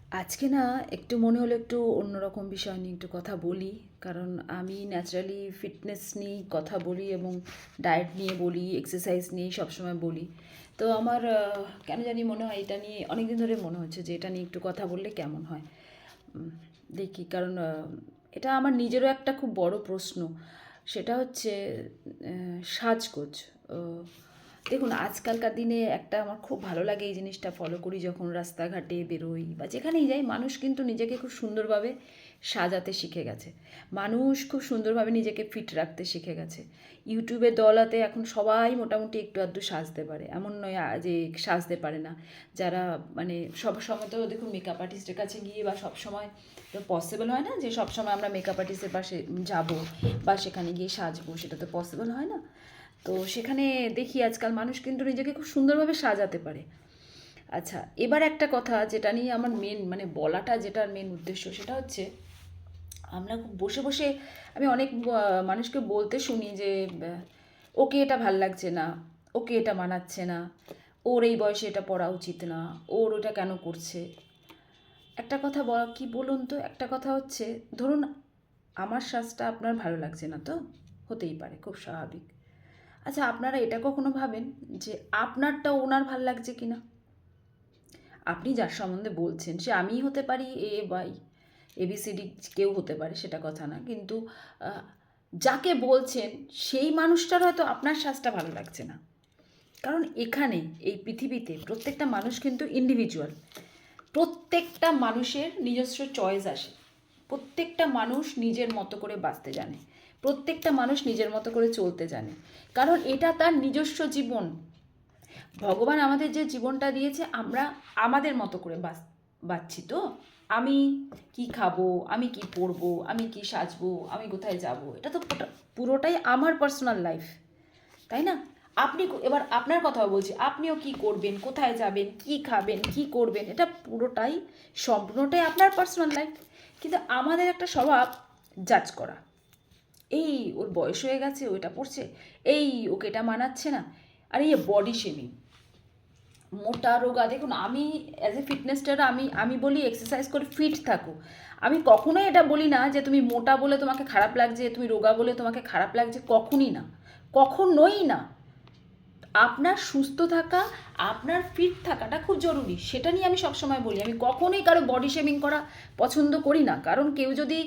আজকে না একটু মনে হলো একটু অন্যরকম বিষয় নিয়ে একটু কথা বলি। কারণ আমি ন্যাচারালি ফিটনেস নিয়েই কথা বলি এবং ডায়েট নিয়ে বলি, এক্সারসাইজ নিয়েই সবসময় বলি। তো আমার কেন জানি মনে হয় এটা নিয়ে অনেক দিন ধরে মনে হচ্ছে যে এটা নিয়ে একটু কথা বললে কেমন হয়। উম, দেখি কারণ এটা আমার নিজেরও একটা খুব বড় প্রশ্ন। সেটা হচ্ছে সাজগোজ। আহ, দেখুন আজকালকার দিনে একটা আমার খুব ভালো লাগে এই জিনিসটা ফলো করি যখন রাস্তাঘাটে বেরোই বা যেখানেই যাই, মানুষ কিন্তু নিজেকে খুব সুন্দরভাবে সাজাতে শিখে গেছে। মানুষ খুব সুন্দরভাবে নিজেকে ফিট রাখতে শিখে গেছে। ইউটিউবের দৌলতে এখন সবাই মোটামুটি একটু আধটু সাজতে পারে, এমন নয় যে সাজতে পারে না। যারা মানে সব সময় তো দেখুন মেকআপ আর্টিস্টের কাছে গিয়ে বা সব সময় তো পসিবল হয় না যে সব সময় আমরা মেকআপ আর্টিস্টের পাশে যাব বা সেখানে গিয়ে সাজবো, সেটা তো পসিবল হয় না। তো সেখানে দেখি আজকাল মানুষ কিন্তু নিজেকে খুব সুন্দরভাবে সাজাতে পারে। আচ্ছা, এবার একটা কথা যেটা নিয়ে আমার মেন মানে বলাটা, যেটার মেন উদ্দেশ্য সেটা হচ্ছে আমরা খুব বসে বসে আমি অনেক মানুষকে বলতে শুনি যে ওকে এটা ভাল লাগছে না, ওকে এটা মানাচ্ছে না, ওর এই বয়সে এটা পড়া উচিত না, ওর ওটা কেন করছে। একটা কথা বলা কি বলুন তো, একটা কথা হচ্ছে ধরুন আমার সাজটা আপনার ভালো লাগছে না, তো হতেই পারে, খুব স্বাভাবিক। আচ্ছা, আপনারা এটা কখনো ভাবেন যে আপনারটা ওনার ভাল লাগছে কিনা? আপনি যার সম্বন্ধে বলছেন সে আমিই হতে পারি, এ বাই এবিসিডি কেউ হতে পারে, সেটা কথা না, কিন্তু আহ, যাকে বলছেন সেই মানুষটার হয়তো আপনার সাজটা ভালো লাগছে না। কারণ এখানে এই পৃথিবীতে প্রত্যেকটা মানুষ কিন্তু ইন্ডিভিজুয়াল। প্রত্যেকটা মানুষের নিজস্ব চয়েস আসে। প্রত্যেকটা মানুষ নিজের মতো করে বাঁচতে জানে। প্রত্যেকটা মানুষ নিজের মতো করে চলতে জানে। কারণ এটা তার নিজস্ব জীবন। ভগবান আমাদের যে জীবনটা দিয়েছে আমরা আমাদের মতো করে বাঁচছি তো। আমি কি খাবো, আমি কি পরবো, আমি কি সাজবো, আমি কোথায় যাব, এটা তো পুরোটাই আমার পার্সোনাল লাইফ, তাই না? আপনি এবার আপনার কথা বলছি, আপনিও কি করবেন, কোথায় যাবেন, কি খাবেন, কি করবেন, এটা পুরোটাই সম্পূর্ণটাই আপনার পার্সোনাল লাইফ। কিন্তু আমাদের একটা স্বভাব জাজ করা। এই ওর বয়স হয়ে গেছে, ওইটা পড়ছে, এই ওকে এটা মানাচ্ছে না। আর এই বডি শেমিং, মোটা রোগা, দেখুন আমি অ্যাজ এ ফিটনেসটার আমি আমি বলি এক্সারসাইজ করে ফিট থাকো। আমি কখনোই এটা বলি না যে তুমি মোটা বলে তোমাকে খারাপ লাগছে, তুমি রোগা বলে তোমাকে খারাপ লাগছে, কখনই না, কখনোই না। আপনার সুস্থ থাকা, আপনার ফিট থাকাটা খুব জরুরি, সেটা নিয়ে আমি সবসময় বলি। আমি কখনোই কারো বডি শেমিং করা পছন্দ করি না। কারণ কেউ যদি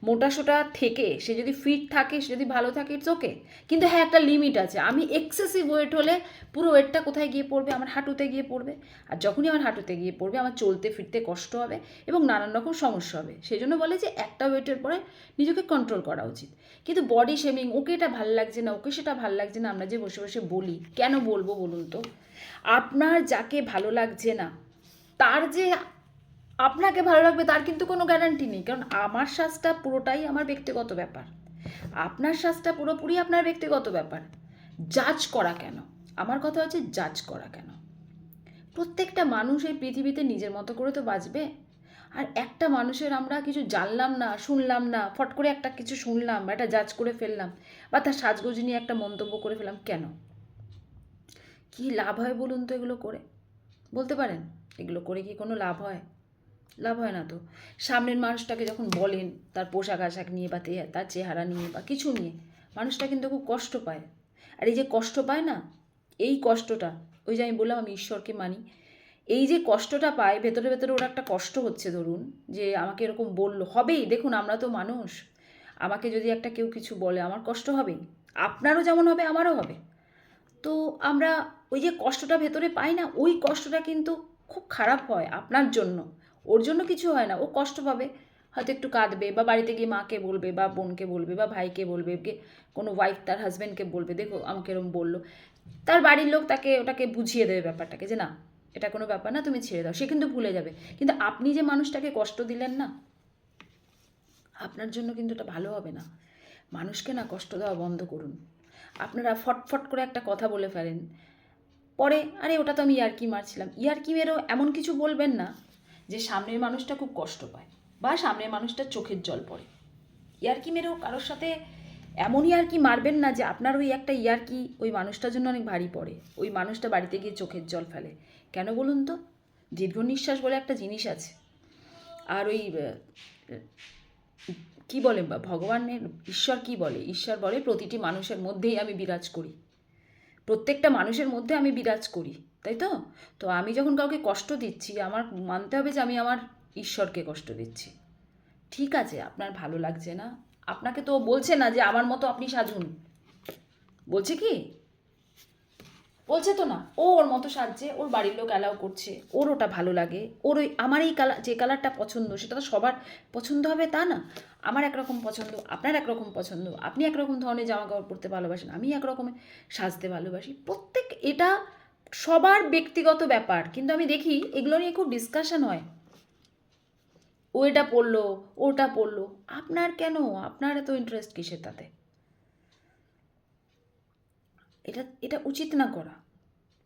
মোটাসোটা থেকে সে যদি ফিট থাকে, সে যদি ভালো থাকে, ইটস ওকে। কিন্তু হ্যাঁ, একটা লিমিট আছে। আমি এক্সেসিভ ওয়েট হলে পুরো ওয়েটটা কোথায় গিয়ে পড়বে? আমার হাঁটুতে গিয়ে পড়বে। আর যখনই আমার হাঁটুতে গিয়ে পড়বে আমার চলতে ফিরতে কষ্ট হবে এবং নানান রকম সমস্যা হবে। সেই জন্য বলে যে একটা ওয়েটের পরে নিজেকে কন্ট্রোল করা উচিত। কিন্তু বডি শেমিং, ওকে এটা ভাল লাগছে না, ওকে সেটা ভাল লাগছে না, আমরা যে বসে বসে বলি, কেন বলবো বলুন তো? আপনার যাকে ভালো লাগছে না তার যে আপনাকে ভালো লাগবে তার কিন্তু কোনো গ্যারান্টি নেই। কারণ আমার সাজটা পুরোটাই আমার ব্যক্তিগত ব্যাপার, আপনার সাজটা পুরোপুরি আপনার ব্যক্তিগত ব্যাপার। জাজ করা কেন? আমার কথা হচ্ছে জাজ করা কেন? প্রত্যেকটা মানুষ এই পৃথিবীতে নিজের মতো করে তো বাঁচবে। আর একটা মানুষের আমরা কিছু জানলাম না, শুনলাম না, ফট করে একটা কিছু শুনলাম বা একটা জাজ করে ফেললাম বা তার সাজগোজ নিয়ে একটা মন্তব্য করে ফেললাম, কেন? কি লাভ হয় বলুন তো এগুলো করে? বলতে পারেন এগুলো করে কি কোনো লাভ হয়? লাভ হয় না তো। সামনের মানুষটাকে যখন বলেন তার পোশাক আশাক নিয়ে বা তার চেহারা নিয়ে বা কিছু নিয়ে, মানুষটা কিন্তু খুব কষ্ট পায়। আর এই যে কষ্ট পায় না, এই কষ্টটা, ওই যে আমি বললাম আমি ঈশ্বরকে মানি, এই যে কষ্টটা পায় ভেতরে ভেতরে ওর একটা কষ্ট হচ্ছে, ধরুন যে আমাকে এরকম বললো, হবেই, দেখুন আমরা তো মানুষ। আমাকে যদি একটা কেউ কিছু বলে আমার কষ্ট হবেই, আপনারও যেমন হবে আমারও হবে। তো আমরা ওই যে কষ্টটা ভেতরে পাই না, ওই কষ্টটা কিন্তু খুব খারাপ হয় আপনার জন্য। ওর জন্য কিছু হয় না, ও কষ্ট পাবে, হয়তো একটু কাঁদবে বা বাড়িতে গিয়ে মাকে বলবে বা বোনকে বলবে বা ভাইকে বলবে, কোনো ওয়াইফ তার হাজব্যান্ডকে বলবে, দেখো আমাকে এরকম বললো। তার বাড়ির লোক তাকে ওটাকে বুঝিয়ে দেবে ব্যাপারটাকে, যে না এটা কোনো ব্যাপার না, তুমি ছেড়ে দাও, সে কিন্তু ভুলে যাবে। কিন্তু আপনি যে মানুষটাকে কষ্ট দিলেন না, আপনার জন্য কিন্তু এটা ভালো হবে না। মানুষকে না কষ্ট দেওয়া বন্ধ করুন। আপনারা ফটফট করে একটা কথা বলে ফেলেন, পরে আরে ওটা তো আমি ইয়ার্কি মারছিলাম। ইয়ার্কি মেরেও এমন কিছু বলবেন না যে সামনের মানুষটা খুব কষ্ট পায় বা সামনের মানুষটার চোখের জল পড়ে। ইয়ার্কি মেরেও কারোর সাথে এমন ইয়ার্কি মারবেন না যে আপনার ওই একটা ইয়ার্কি ওই মানুষটার জন্য অনেক ভারী পড়ে, ওই মানুষটা বাড়িতে গিয়ে চোখের জল ফেলে। কেন বলুন তো? দীর্ঘ নিঃশ্বাস বলে একটা জিনিস আছে। আর ওই কি বলে ভগবানের ঈশ্বর কি বলে, ঈশ্বর বলে প্রতিটি মানুষের মধ্যেই আমি বিরাজ করি, প্রত্যেকটা মানুষের মধ্যে আমি বিরাজ করি, তাই তো? তো আমি যখন কাউকে কষ্ট দিচ্ছি আমার মানতে হবে যে আমি আমার ঈশ্বরকে কষ্ট দিচ্ছি। ঠিক আছে, আপনার ভালো লাগছে না, আপনাকে তো বলছে না যে আমার মতো আপনি সাজুন, বলছে কি? বলছে তো না। ও ওর মতো সাজছে, ওর বাড়ির লোক অ্যালাউ করছে, ওর ওটা ভালো লাগে, ওর ওই আমার এই কালার, যে কালারটা পছন্দ সেটা তো সবার পছন্দ হবে তা না। আমার একরকম পছন্দ, আপনার একরকম পছন্দ, আপনি একরকম ধরনের জামা কাপড় পরতে ভালোবাসেন, আমি একরকম সাজতে ভালোবাসি, প্রত্যেক এটা সবার ব্যক্তিগত ব্যাপার। কিন্তু আমি দেখি এগুলো নিয়ে খুব ডিসকাশন হয়, ও এটা পড়লো, ওটা পড়লো, আপনার কেন, আপনার এত ইন্টারেস্ট কিসের তাতে? এটা এটা উচিত না করা।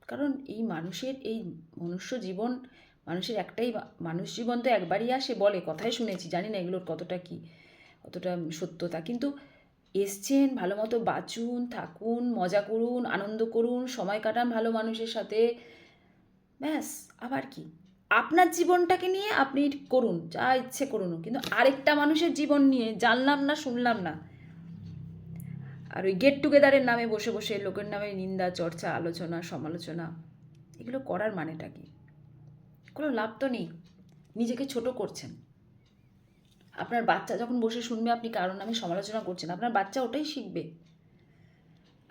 কারণ এই মানুষের এই মনুষ্য জীবন, মানুষের একটাই মানুষ জীবন তো একবারই আসে বলে, কথাই শুনেছি, জানি না এগুলোর কতটা কি, কতটা সত্যতা। কিন্তু এসছেন, ভালো মতো বাঁচুন, থাকুন, মজা করুন, আনন্দ করুন, সময় কাটান ভালো মানুষের সাথে, ব্যাস। আবার কি, আপনার জীবনটাকে নিয়ে আপনি করুন, যা ইচ্ছে করুন, কিন্তু আরেকটা মানুষের জীবন নিয়ে জানলাম না, শুনলাম না, আর ওই গেট টুগেদারের নামে বসে বসে লোকের নামে নিন্দা, চর্চা, আলোচনা, সমালোচনা, এগুলো করার মানেটা কি? কোনো লাভ তো নেই, নিজেকে ছোট করছেন। আপনার বাচ্চা যখন বসে শুনবে আপনি কারোর নামে সমালোচনা করছেন, আপনার বাচ্চা ওটাই শিখবে,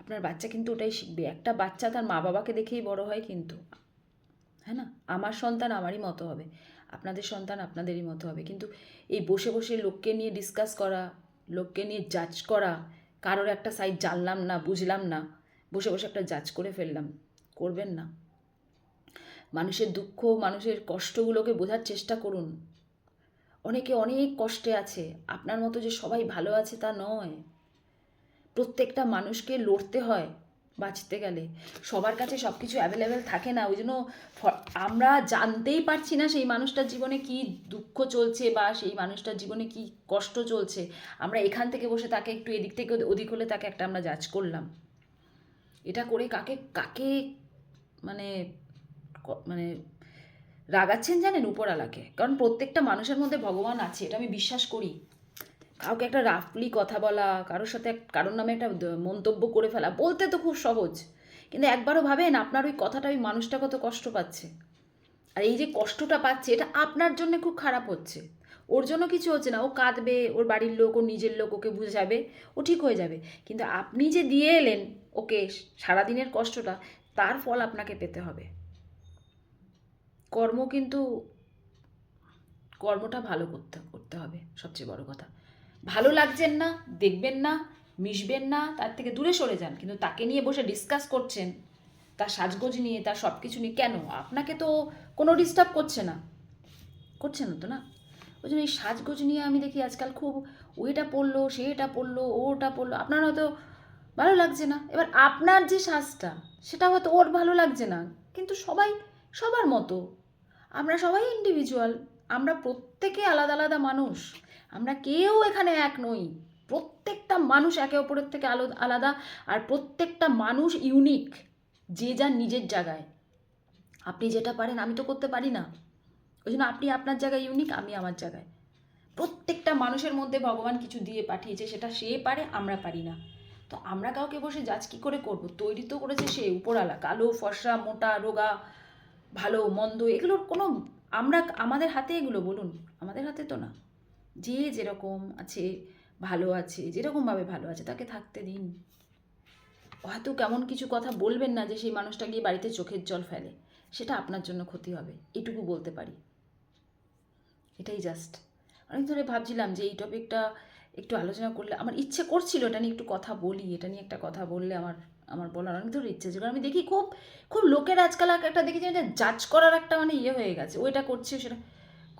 আপনার বাচ্চা কিন্তু ওটাই শিখবে। একটা বাচ্চা তার মা বাবাকে দেখেই বড় হয় কিন্তু, হ্যাঁ না? আমার সন্তান আমারই মতো হবে, আপনাদের সন্তান আপনাদেরই মতো হবে। কিন্তু এই বসে বসে লোককে নিয়ে ডিসকাস করা, লোককে নিয়ে জাজ করা, কারোর একটা সাইড জানলাম না, বুঝলাম না, বসে বসে একটা জাজ করে ফেললাম, করবেন না। মানুষের দুঃখ, মানুষের কষ্টগুলোকে বোঝার চেষ্টা করুন। অনেকে অনেক কষ্টে আছে, আপনার মতো যে সবাই ভালো আছে তা নয়। প্রত্যেকটা মানুষকে লড়তে হয় বাঁচতে গেলে, সবার কাছে সব কিছু অ্যাভেলেবেল থাকে না। ওই জন্য আমরা জানতেই পারছি না সেই মানুষটার জীবনে কি দুঃখ চলছে বা সেই মানুষটার জীবনে কি কষ্ট চলছে। আমরা এখান থেকে বসে তাকে একটু এদিক থেকে ওদিক হলে তাকে একটা আমরা জাজ করলাম। এটা করে কাকে কাকে মানে মানে রাগাচ্ছেন জানেন? উপরওয়ালাকে। কারণ প্রত্যেকটা মানুষের মধ্যে ভগবান আছে, এটা আমি বিশ্বাস করি। কাউকে একটা রাফলি কথা বলা, কারোর সাথে কারোর নামে একটা মন্তব্য করে ফেলা, বলতে তো খুব সহজ, কিন্তু একবারও ভাবেন আপনার ওই কথাটা ওই মানুষটা কত কষ্ট পাচ্ছে। আর এই যে কষ্টটা পাচ্ছে এটা আপনার জন্য খুব খারাপ হচ্ছে, ওর জন্য কিছু হচ্ছে না, ও কাঁদবে, ওর বাড়ির লোক, ওর নিজের লোক ওকে বুঝাবে, ও ঠিক হয়ে যাবে। কিন্তু আপনি যে দিয়ে এলেন ওকে সারাদিনের কষ্টটা, তার ফল আপনাকে পেতে হবে। কর্ম কিন্তু, কর্মটা ভালো করতে করতে হবে, সবচেয়ে বড় কথা। ভালো লাগছেন না, দেখবেন না, মিশবেন না, তার থেকে দূরে সরে যান। কিন্তু তাকে নিয়ে বসে ডিসকাস করছেন, তার সাজগোজ নিয়ে, তার সব কিছু নিয়ে, কেন? আপনাকে তো কোনো ডিস্টার্ব করছে না, করছে না তো না। ওই জন্য এই সাজগোজ নিয়ে আমি দেখি আজকাল খুব, ওইটা পড়লো, সে এটা পড়লো, ও ওটা পড়লো, আপনার হয়তো ভালো লাগছে না। এবার আপনার যে সাজটা সেটা হয়তো ওর ভালো লাগছে না, কিন্তু সবাই সবার মতো, আমরা সবাই ইন্ডিভিজুয়াল, আমরা প্রত্যেকে আলাদা আলাদা মানুষ, আমরা কেউ এখানে এক নই। প্রত্যেকটা মানুষ একে অপরের থেকে আলাদা, আর প্রত্যেকটা মানুষ ইউনিক, যে যার নিজের জায়গায়। আপনি যেটা পারেন আমি তো করতে পারি না, ওই জন্য আপনি আপনার জায়গায় ইউনিক, আমি আমার জায়গায়। প্রত্যেকটা মানুষের মধ্যে ভগবান কিছু দিয়ে পাঠিয়েছে, সেটা সে পারে, আমরা পারি না। তো আমরা কাউকে বসে জাজ কী করে করব? তৈরি তো করেছে সে উপরওয়ালা। কালো, ফর্সা, মোটা, রোগা, ভালো, মন্দ, এগুলোর কোনো, আমরা আমাদের হাতে এগুলো? বলুন, আমাদের হাতে তো না। যে যেরকম আছে, ভালো আছে, যেরকমভাবে ভালো আছে তাকে থাকতে দিন। হয়তো কেমন কিছু কথা বলবেন না যে সেই মানুষটা গিয়ে বাড়িতে চোখের জল ফেলে, সেটা আপনার জন্য ক্ষতি হবে, এটুকু বলতে পারি। এটাই জাস্ট। অনেক ধরে ভাবছিলাম যে এই টপিকটা একটু আলোচনা করলে, আমার ইচ্ছে করছিল এটা নিয়ে একটু কথা বলি, এটা নিয়ে একটা কথা বললে আমার আমার বলার অনেক ধরে ইচ্ছে ছিল। আমি দেখি খুব খুব লোকের আজকাল একটা দেখি যে জাজ করার একটা মানে ইয়ে হয়ে গেছে, ও এটা করছে সেটা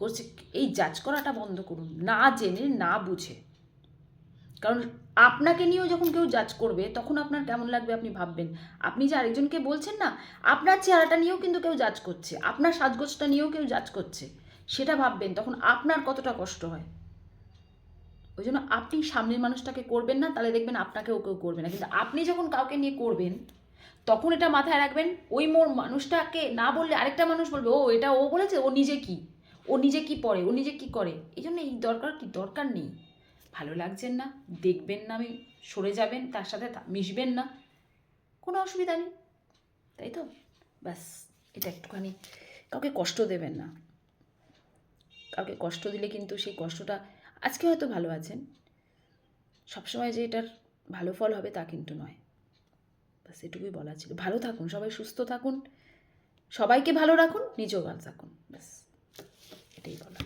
করছে। এই জাজ করাটা বন্ধ করুন, না জেনে না বুঝে। কারণ আপনাকে নিয়েও যখন কেউ জাজ করবে তখন আপনার কেমন লাগবে আপনি ভাববেন। আপনি যে আরেকজনকে বলছেন না, আপনার চেহারাটা নিয়েও কিন্তু কেউ জাজ করছে, আপনার সাজগোজটা নিয়েও কেউ জাজ করছে, সেটা ভাববেন তখন আপনার কতটা কষ্ট হয়। ওই জন্য আপনি সামনের মানুষটাকে করবেন না, তাহলে দেখবেন আপনাকেও কেউ করবে না। কিন্তু আপনি যখন কাউকে নিয়ে করবেন তখন এটা মাথায় রাখবেন, ওই মোর মানুষটাকে না বললে আরেকটা মানুষ বলবে, ও এটা ও বলেছে, ও নিজে কি, ও নিজে কি পড়ে, ও নিজে কি করে, এই জন্য এই দরকার নেই। ভালো লাগছেন না, দেখবেন না, আমি সরে যাবেন, তার সাথে মিশবেন না, কোনো অসুবিধা নেই, তাই তো? ব্যাস, এটা একটুখানি কাউকে কষ্ট দেবেন না। কাউকে কষ্ট দিলে কিন্তু সেই কষ্টটা, আজকে হয়তো ভালো আছেন, সবসময় যে এটার ভালো ফল হবে তা কিন্তু নয়। ব্যাস এটুকুই বলা ছিল। ভালো থাকুন, সবাই সুস্থ থাকুন, সবাইকে ভালো রাখুন, নিজেও ভালো থাকুন, ব্যাস এটাই বলা।